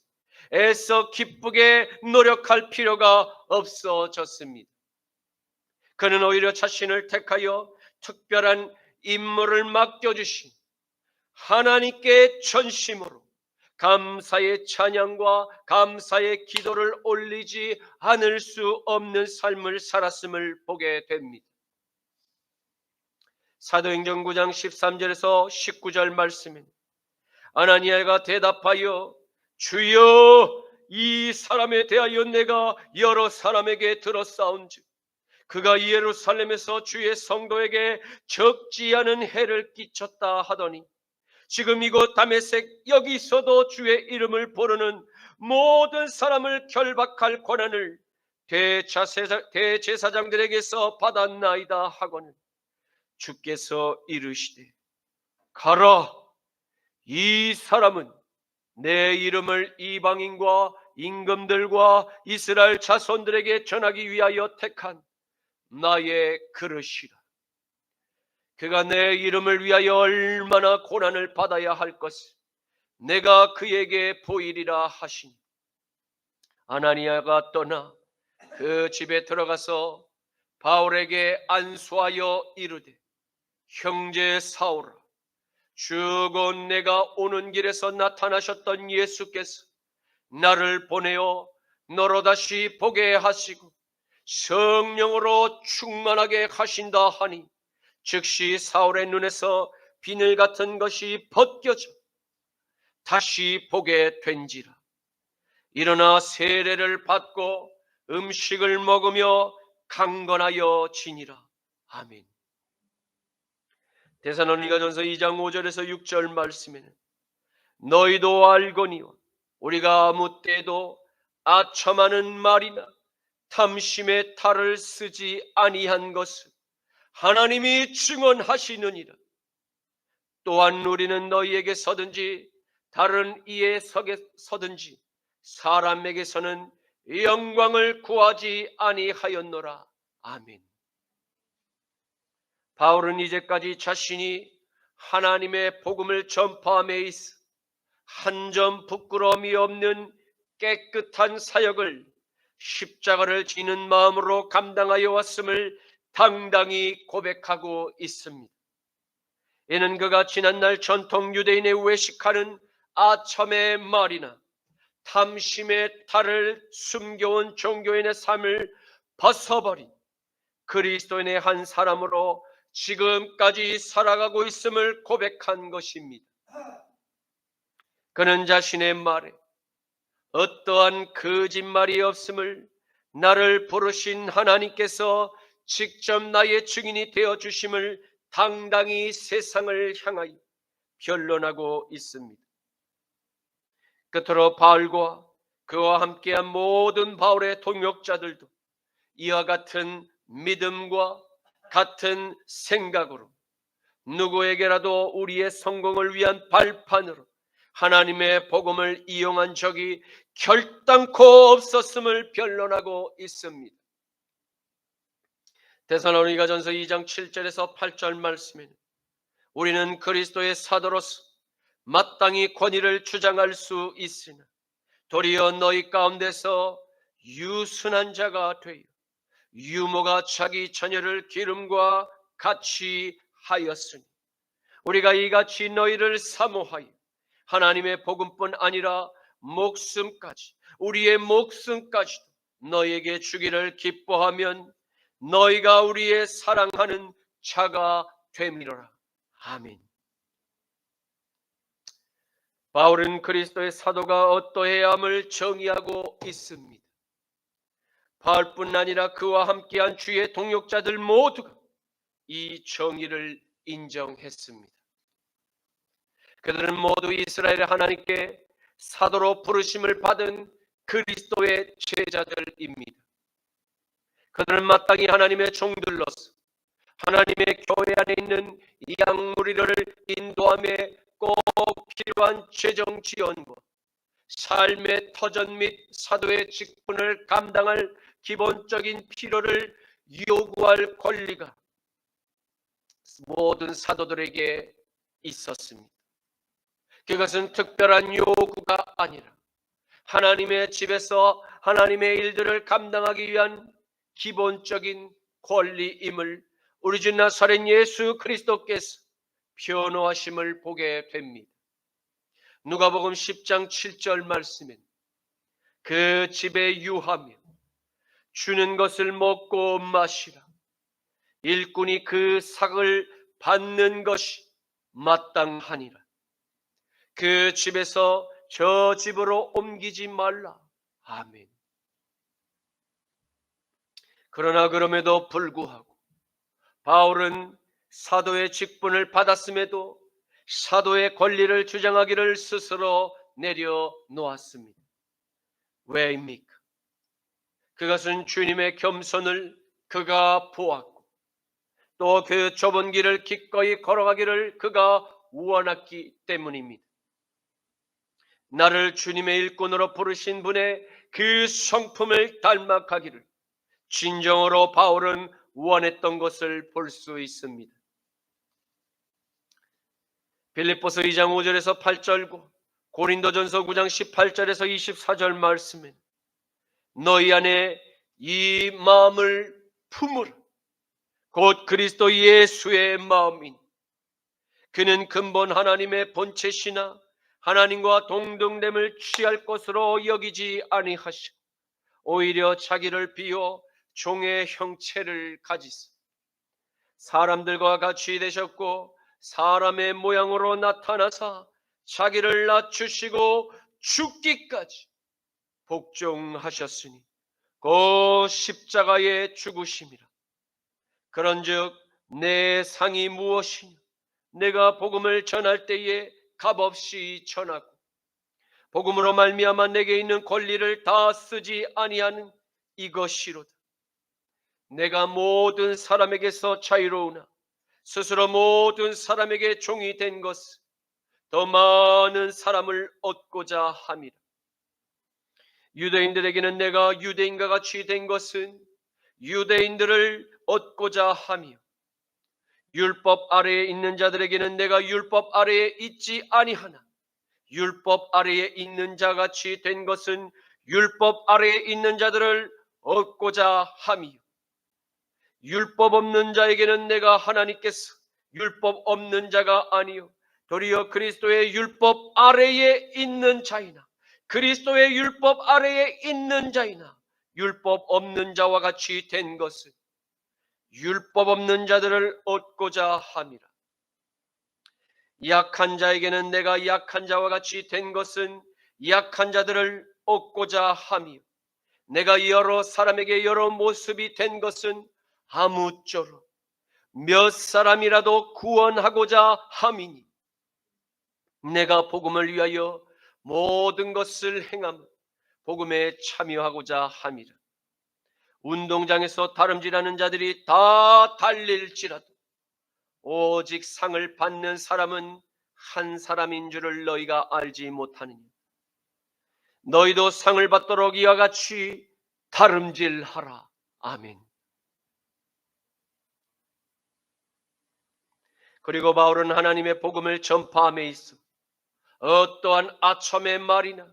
애써 기쁘게 노력할 필요가 없어졌습니다. 그는 오히려 자신을 택하여 특별한 임무를 맡겨주신 하나님께 전심으로 감사의 찬양과 감사의 기도를 올리지 않을 수 없는 삶을 살았음을 보게 됩니다. 사도행전 9장 13절에서 19절 말씀은 아나니아가 대답하여 주여, 이 사람에 대하여 내가 여러 사람에게 들었사온즉 그가 예루살렘에서 주의 성도에게 적지 않은 해를 끼쳤다 하더니 지금 이곳 다메섹 여기서도 주의 이름을 부르는 모든 사람을 결박할 권한을 대제사장들에게서 받았나이다 하고는 주께서 이르시되 가라, 이 사람은 내 이름을 이방인과 임금들과 이스라엘 자손들에게 전하기 위하여 택한 나의 그릇이라. 그가 내 이름을 위하여 얼마나 고난을 받아야 할 것을 내가 그에게 보이리라 하시니 아나니아가 떠나 그 집에 들어가서 바울에게 안수하여 이르되 형제 사울아 주곧 내가 오는 길에서 나타나셨던 예수께서 나를 보내어 너로 다시 보게 하시고 성령으로 충만하게 하신다 하니 즉시 사울의 눈에서 비늘 같은 것이 벗겨져 다시 보게 된지라. 일어나 세례를 받고 음식을 먹으며 강건하여 지니라. 아멘. 데살로니가전서 2장 5절에서 6절 말씀에는 너희도 알거니와 우리가 아무 때도 아첨하는 말이나 탐심의 탈을 쓰지 아니한 것을 하나님이 증언하시느니라. 또한 우리는 너희에게 서든지 다른 이에 서든지 사람에게서는 영광을 구하지 아니하였노라. 아멘. 바울은 이제까지 자신이 하나님의 복음을 전파함에 있어 한 점 부끄러움이 없는 깨끗한 사역을 십자가를 지는 마음으로 감당하여 왔음을 당당히 고백하고 있습니다. 이는 그가 지난날 전통 유대인의 외식하는 아첨의 말이나 탐심의 탈을 숨겨온 종교인의 삶을 벗어버린 그리스도인의 한 사람으로 지금까지 살아가고 있음을 고백한 것입니다. 그는 자신의 말에 어떠한 거짓말이 없음을 나를 부르신 하나님께서 직접 나의 증인이 되어 주심을 당당히 세상을 향하여 변론하고 있습니다. 끝으로 바울과 그와 함께한 모든 바울의 동역자들도 이와 같은 믿음과 같은 생각으로 누구에게라도 우리의 성공을 위한 발판으로 하나님의 복음을 이용한 적이 결단코 없었음을 변론하고 있습니다. 데살로니가전서 2장 7절에서 8절 말씀에는 우리는 그리스도의 사도로서 마땅히 권위를 주장할 수 있으나 도리어 너희 가운데서 유순한 자가 되어 유모가 자기 처녀를 기름과 같이 하였으니 우리가 이같이 너희를 사모하여 하나님의 복음뿐 아니라 목숨까지 우리의 목숨까지도 너희에게 주기를 기뻐하면 너희가 우리의 사랑하는 자가 됨이로라. 아멘. 바울은 그리스도의 사도가 어떠해야 함을 정의하고 있습니다. 바울뿐 아니라 그와 함께한 주의 동역자들 모두가 이 정의를 인정했습니다. 그들은 모두 이스라엘의 하나님께 사도로 부르심을 받은 그리스도의 제자들입니다. 그들은 마땅히 하나님의 종들로서 하나님의 교회 안에 있는 양무리를 인도함에 꼭 필요한 재정 지원과 삶의 터전 및 사도의 직분을 감당할 기본적인 필요를 요구할 권리가 모든 사도들에게 있었습니다. 그것은 특별한 요구가 아니라 하나님의 집에서 하나님의 일들을 감당하기 위한 기본적인 권리임을 우리 주 나사렛 예수 그리스도께서 변호하심을 보게 됩니다. 누가복음 10장 7절 말씀엔 그 집에 유하며 주는 것을 먹고 마시라. 일꾼이 그 삭을 받는 것이 마땅하니라. 그 집에서 저 집으로 옮기지 말라. 아멘. 그러나 그럼에도 불구하고 바울은 사도의 직분을 받았음에도 사도의 권리를 주장하기를 스스로 내려놓았습니다. 왜입니까? 그것은 주님의 겸손을 그가 보았고 또 그 좁은 길을 기꺼이 걸어가기를 그가 원했기 때문입니다. 나를 주님의 일꾼으로 부르신 분의 그 성품을 닮아가기를 진정으로 바울은 원했던 것을 볼 수 있습니다. 빌립보서 2장 5절에서 8절과 고린도전서 9장 18절에서 24절 말씀에 너희 안에 이 마음을 품으라. 곧 그리스도 예수의 마음인 그는 근본 하나님의 본체시나 하나님과 동등됨을 취할 것으로 여기지 아니하시고 오히려 자기를 비워 종의 형체를 가지사 사람들과 같이 되셨고 사람의 모양으로 나타나사 자기를 낮추시고 죽기까지 복종하셨으니 그 십자가의 죽으심이라. 그런즉 내 상이 무엇이냐? 내가 복음을 전할 때에 값없이 전하고 복음으로 말미암아 내게 있는 권리를 다 쓰지 아니하는 이것이로다. 내가 모든 사람에게서 자유로우나 스스로 모든 사람에게 종이 된 것은 더 많은 사람을 얻고자 함이라. 유대인들에게는 내가 유대인과 같이 된 것은 유대인들을 얻고자 하며 율법 아래에 있는 자들에게는 내가 율법 아래에 있지 아니하나 율법 아래에 있는 자같이 된 것은 율법 아래에 있는 자들을 얻고자 하며 율법 없는 자에게는 내가 하나님께서 율법 없는 자가 아니요 도리어 그리스도의 율법 아래에 있는 자이나 그리스도의 율법 아래에 있는 자이나 율법 없는 자와 같이 된 것은 율법 없는 자들을 얻고자 함이라. 약한 자에게는 내가 약한 자와 같이 된 것은 약한 자들을 얻고자 하며 내가 여러 사람에게 여러 모습이 된 것은 아무쪼록 몇 사람이라도 구원하고자 함이니 내가 복음을 위하여 모든 것을 행함 복음에 참여하고자 함이라. 운동장에서 다름질하는 자들이 다 달릴지라도 오직 상을 받는 사람은 한 사람인 줄을 너희가 알지 못하느냐. 너희도 상을 받도록 이와 같이 다름질하라. 아멘. 그리고 바울은 하나님의 복음을 전파함에 있어 어떠한 아첨의 말이나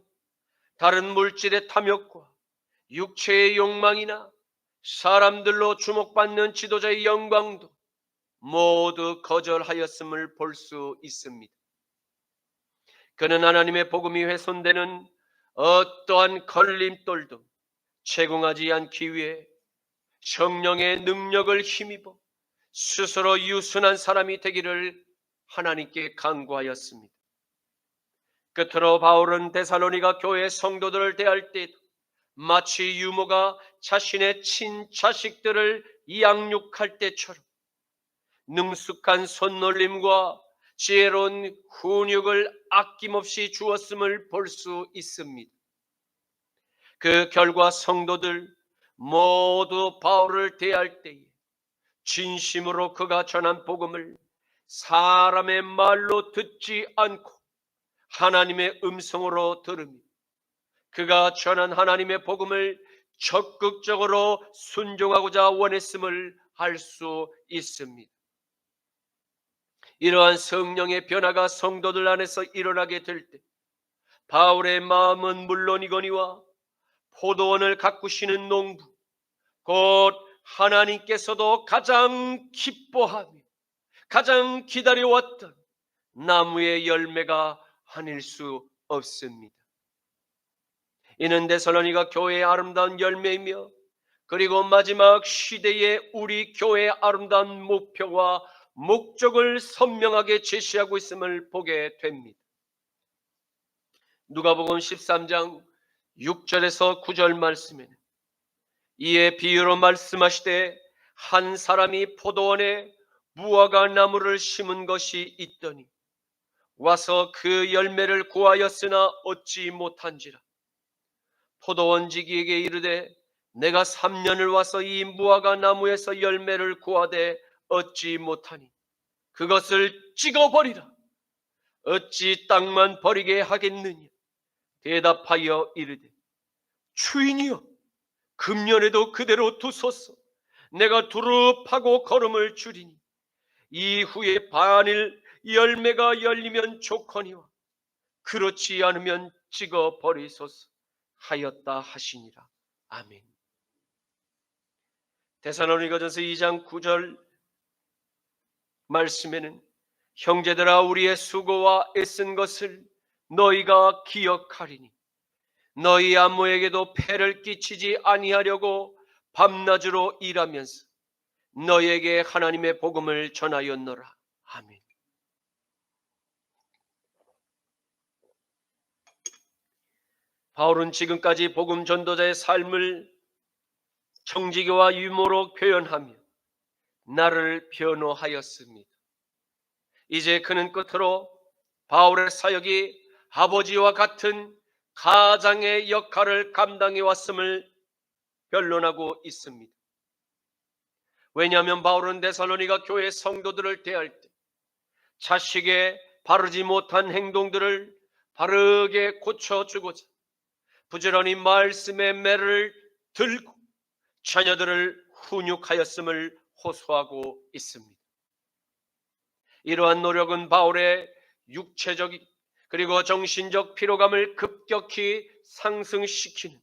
다른 물질의 탐욕과 육체의 욕망이나 사람들로 주목받는 지도자의 영광도 모두 거절하였음을 볼 수 있습니다. 그는 하나님의 복음이 훼손되는 어떠한 걸림돌도 제공하지 않기 위해 성령의 능력을 힘입어 스스로 유순한 사람이 되기를 하나님께 간구하였습니다. 끝으로 바울은 데살로니가 교회 성도들을 대할 때에도 마치 유모가 자신의 친자식들을 양육할 때처럼 능숙한 손놀림과 지혜로운 훈육을 아낌없이 주었음을 볼 수 있습니다. 그 결과 성도들 모두 바울을 대할 때에 진심으로 그가 전한 복음을 사람의 말로 듣지 않고 하나님의 음성으로 들으며 그가 전한 하나님의 복음을 적극적으로 순종하고자 원했음을 알 수 있습니다. 이러한 성령의 변화가 성도들 안에서 일어나게 될 때 바울의 마음은 물론이거니와 포도원을 가꾸시는 농부 곧 하나님께서도 가장 기뻐하며 가장 기다려왔던 나무의 열매가 아닐 수 없습니다. 이는 데살로니가 교회의 아름다운 열매이며 그리고 마지막 시대의 우리 교회의 아름다운 목표와 목적을 선명하게 제시하고 있음을 보게 됩니다. 누가복음 13장 6절에서 9절 말씀에는 이에 비유로 말씀하시되 한 사람이 포도원에 무화과 나무를 심은 것이 있더니 와서 그 열매를 구하였으나 얻지 못한지라. 포도원지기에게 이르되 내가 3년을 와서 이 무화과 나무에서 열매를 구하되 얻지 못하니 그것을 찍어버리라. 어찌 땅만 버리게 하겠느냐. 대답하여 이르되 주인이여 금년에도 그대로 두소서. 내가 두릅하고 걸음을 줄이니 이후에 반일 열매가 열리면 좋거니와 그렇지 않으면 찍어 버리소서 하였다 하시니라. 아멘. 데살로니가전서 2장 9절 말씀에는 형제들아 우리의 수고와 애쓴 것을 너희가 기억하리니 너희 아무에게도 폐를 끼치지 아니하려고 밤낮으로 일하면서 너희에게 하나님의 복음을 전하였노라. 아멘. 바울은 지금까지 복음 전도자의 삶을 정직과 유머로 표현하며 나를 변호하였습니다. 이제 그는 끝으로 바울의 사역이 아버지와 같은 가장의 역할을 감당해 왔음을 변론하고 있습니다. 왜냐하면 바울은 데살로니가 교회 성도들을 대할 때 자식의 바르지 못한 행동들을 바르게 고쳐주고자 부지런히 말씀의 매를 들고 자녀들을 훈육하였음을 호소하고 있습니다. 이러한 노력은 바울의 육체적 그리고 정신적 피로감을 급격히 상승시키는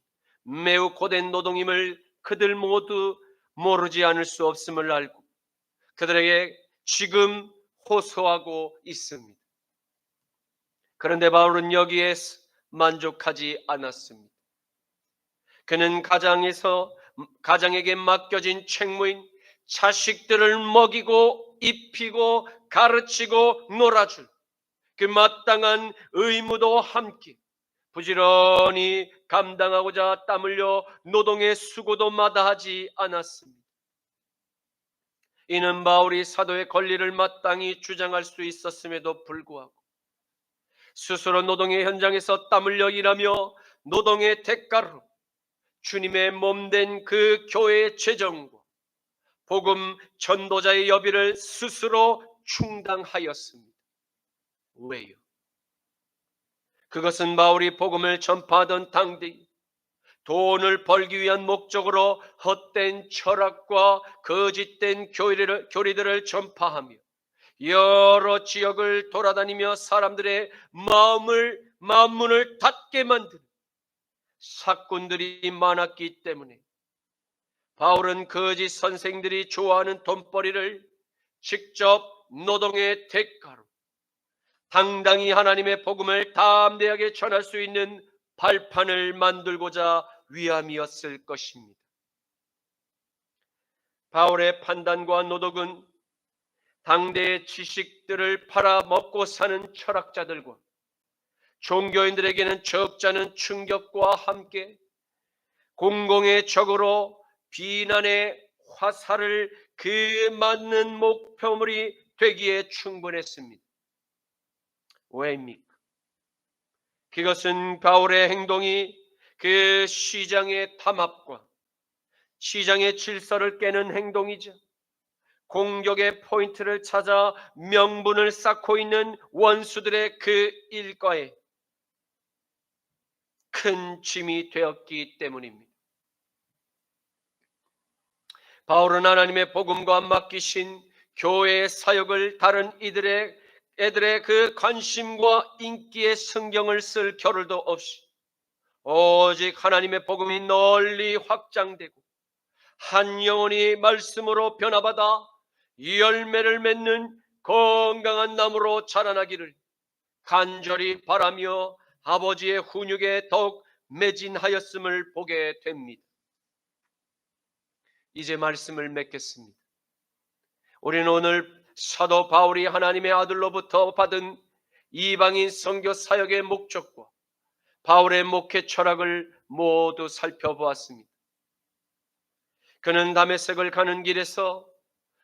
매우 고된 노동임을 그들 모두 모르지 않을 수 없음을 알고 그들에게 지금 호소하고 있습니다. 그런데 바울은 여기에 만족하지 않았습니다. 그는 가장에게 맡겨진 책무인 자식들을 먹이고 입히고 가르치고 놀아줄 그 마땅한 의무도 함께 부지런히 감당하고자 땀 흘려 노동의 수고도 마다하지 않았습니다. 이는 바울이 사도의 권리를 마땅히 주장할 수 있었음에도 불구하고 스스로 노동의 현장에서 땀 흘려 일하며 노동의 대가로 주님의 몸된 그 교회의 재정과 복음 전도자의 여비를 스스로 충당하였습니다. 왜요? 그것은 바울이 복음을 전파하던 당대 돈을 벌기 위한 목적으로 헛된 철학과 거짓된 교리들을 전파하며 여러 지역을 돌아다니며 사람들의 마음문을 닫게 만드는 사꾼들이 많았기 때문에 바울은 거짓 선생들이 좋아하는 돈벌이를 직접 노동의 대가로 당당히 하나님의 복음을 담대하게 전할 수 있는 발판을 만들고자 위함이었을 것입니다. 바울의 판단과 노력은 당대의 지식들을 팔아먹고 사는 철학자들과 종교인들에게는 적지 않은 충격과 함께 공공의 적으로 비난의 화살을 그 맞는 목표물이 되기에 충분했습니다. 왜입니까? 그것은 바울의 행동이 그 시장의 탐합과 시장의 질서를 깨는 행동이죠. 공격의 포인트를 찾아 명분을 쌓고 있는 원수들의 그 일과에 큰 짐이 되었기 때문입니다. 바울은 하나님의 복음과 맡기신 교회의 사역을 다른 애들의 그 관심과 인기에 성경을 쓸 겨를도 없이 오직 하나님의 복음이 널리 확장되고 한 영혼이 말씀으로 변화받아 열매를 맺는 건강한 나무로 자라나기를 간절히 바라며 아버지의 훈육에 더욱 매진하였음을 보게 됩니다. 이제 말씀을 맺겠습니다. 우리는 오늘 사도 바울이 하나님의 아들로부터 받은 이방인 선교 사역의 목적과 바울의 목회 철학을 모두 살펴보았습니다. 그는 다메섹을 가는 길에서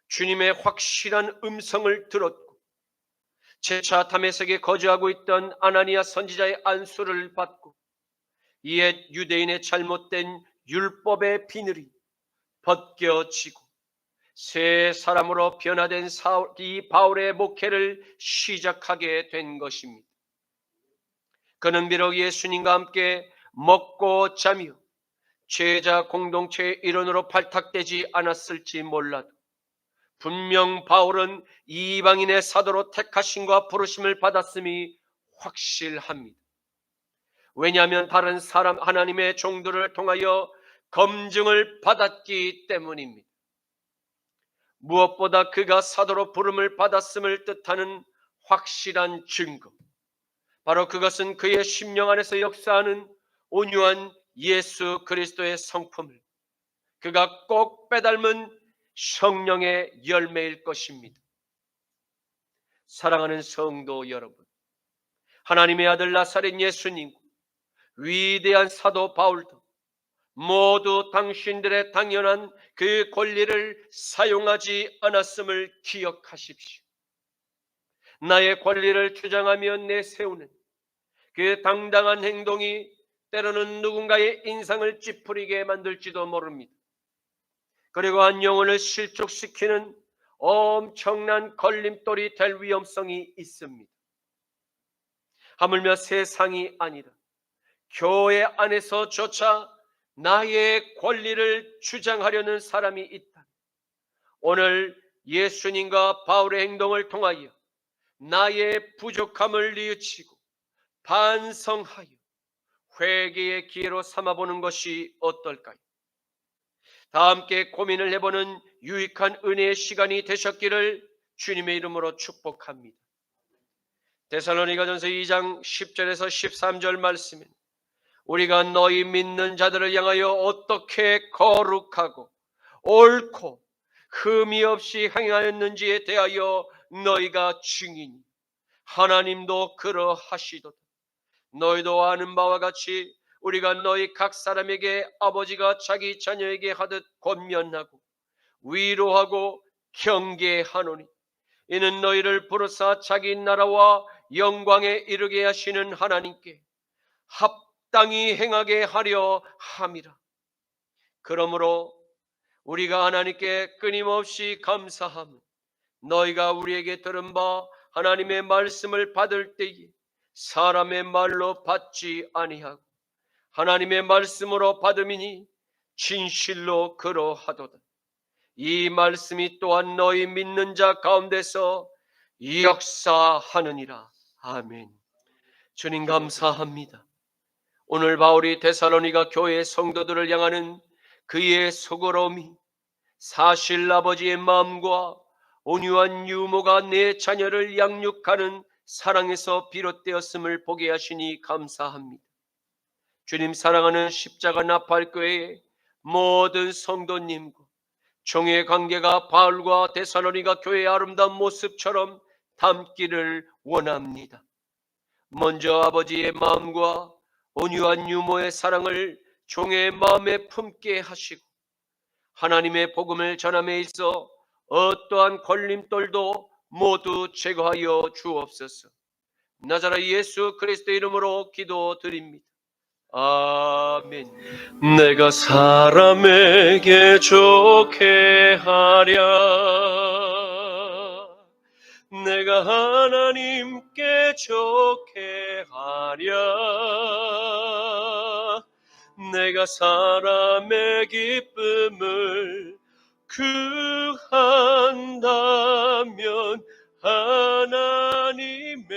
주님의 확실한 음성을 들었고 재차 다메섹에 거주하고 있던 아나니아 선지자의 안수를 받고 이에 유대인의 잘못된 율법의 비늘이 벗겨지고 새 사람으로 변화된 이 바울의 목회를 시작하게 된 것입니다. 그는 비록 예수님과 함께 먹고 자며 제자 공동체의 일원으로 발탁되지 않았을지 몰라도 분명 바울은 이방인의 사도로 택하심과 부르심을 받았음이 확실합니다. 왜냐하면 다른 사람 하나님의 종들을 통하여 검증을 받았기 때문입니다. 무엇보다 그가 사도로 부름을 받았음을 뜻하는 확실한 증거, 바로 그것은 그의 심령 안에서 역사하는 온유한 예수 그리스도의 성품을 그가 꼭 빼닮은 성령의 열매일 것입니다. 사랑하는 성도 여러분, 하나님의 아들 나사렛 예수님과 위대한 사도 바울도 모두 당신들의 당연한 그 권리를 사용하지 않았음을 기억하십시오. 나의 권리를 주장하며 내세우는 그 당당한 행동이 때로는 누군가의 인상을 찌푸리게 만들지도 모릅니다. 그리고 한 영혼을 실족시키는 엄청난 걸림돌이 될 위험성이 있습니다. 하물며 세상이 아니라 교회 안에서조차 나의 권리를 주장하려는 사람이 있다. 오늘 예수님과 바울의 행동을 통하여 나의 부족함을 뉘우치고 반성하여 회개의 기회로 삼아보는 것이 어떨까요? 다 함께 고민을 해보는 유익한 은혜의 시간이 되셨기를 주님의 이름으로 축복합니다. 데살로니가전서 2장 10절에서 13절 말씀은 우리가 너희 믿는 자들을 향하여 어떻게 거룩하고 옳고 흠이 없이 행하였는지에 대하여 너희가 증인이 하나님도 그러하시도다. 너희도 아는 바와 같이 우리가 너희 각 사람에게 아버지가 자기 자녀에게 하듯 권면하고 위로하고 경계하노니 이는 너희를 부르사 자기 나라와 영광에 이르게 하시는 하나님께 합당히 행하게 하려 함이라. 그러므로 우리가 하나님께 끊임없이 감사함은 너희가 우리에게 들은 바 하나님의 말씀을 받을 때에 사람의 말로 받지 아니하고 하나님의 말씀으로 받음이니 진실로 그러하도다. 이 말씀이 또한 너희 믿는 자 가운데서 역사하느니라. 아멘. 주님 감사합니다. 오늘 바울이 데살로니가 교회 성도들을 향하는 그의 수고로움이 사실 아버지의 마음과 온유한 유모가 내 자녀를 양육하는 사랑에서 비롯되었음을 보게 하시니 감사합니다. 주님 사랑하는 십자가 나팔교회의 모든 성도님과 종의 관계가 바울과 데살로니가 교회의 아름다운 모습처럼 담기를 원합니다. 먼저 아버지의 마음과 온유한 유모의 사랑을 종의 마음에 품게 하시고 하나님의 복음을 전함에 있어 어떠한 걸림돌도 모두 제거하여 주옵소서. 나자렛 예수 그리스도의 이름으로 기도드립니다. 아멘. 내가 사람에게 좋게 하랴, 내가 하나님께 좋게 하랴, 내가 사람의 기쁨을 구한다면 하나님의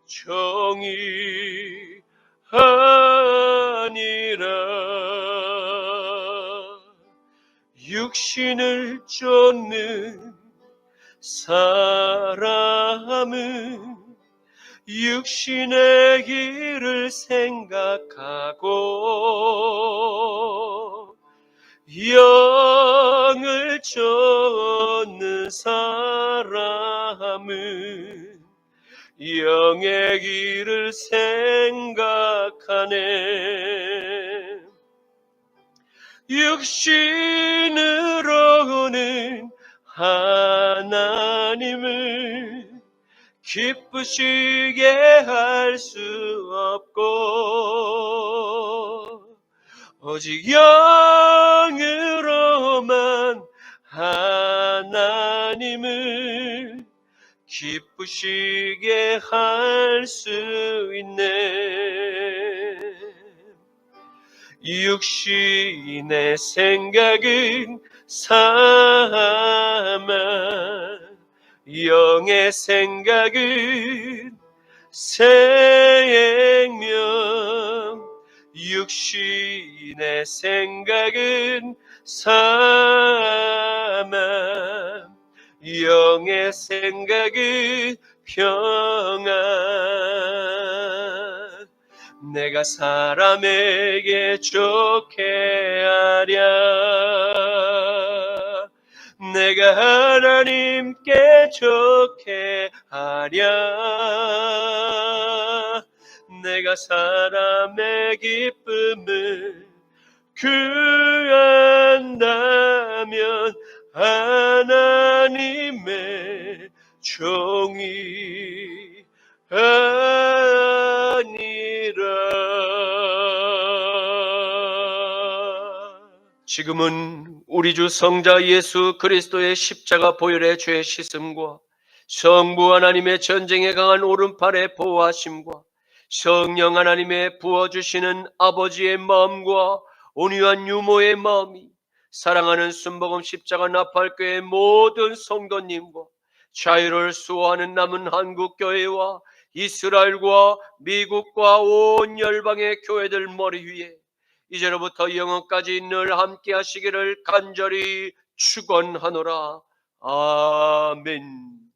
정의 아니라. 육신을 쫓는 사람은 육신의 길을 생각하고 영을 쫓는 사람은 영의 길을 생각하네. 육신으로는 하나님을 기쁘시게 할 수 없고 오직 영으로만 하나님을 기쁘시게 할 수 있네. 육신의 생각은 사망, 영의 생각은 생명. 육신의 생각은 사망, 영의 생각은 평안. 내가 사람에게 좋게 하랴, 내가 하나님께 좋게 하랴. 내가 사람의 기쁨을 구한다면 하나님의 종이 아니라. 지금은 우리 주 성자 예수 그리스도의 십자가 보혈의 죄 씻음과 성부 하나님의 전쟁에 강한 오른팔의 보호하심과 성령 하나님의 부어주시는 아버지의 마음과 온유한 유모의 마음이 사랑하는 순복음 십자가 나팔교회 모든 성도님과 자유를 수호하는 남은 한국교회와 이스라엘과 미국과 온 열방의 교회들 머리 위에 이제로부터 영원까지 늘 함께 하시기를 간절히 축원하노라. 아멘.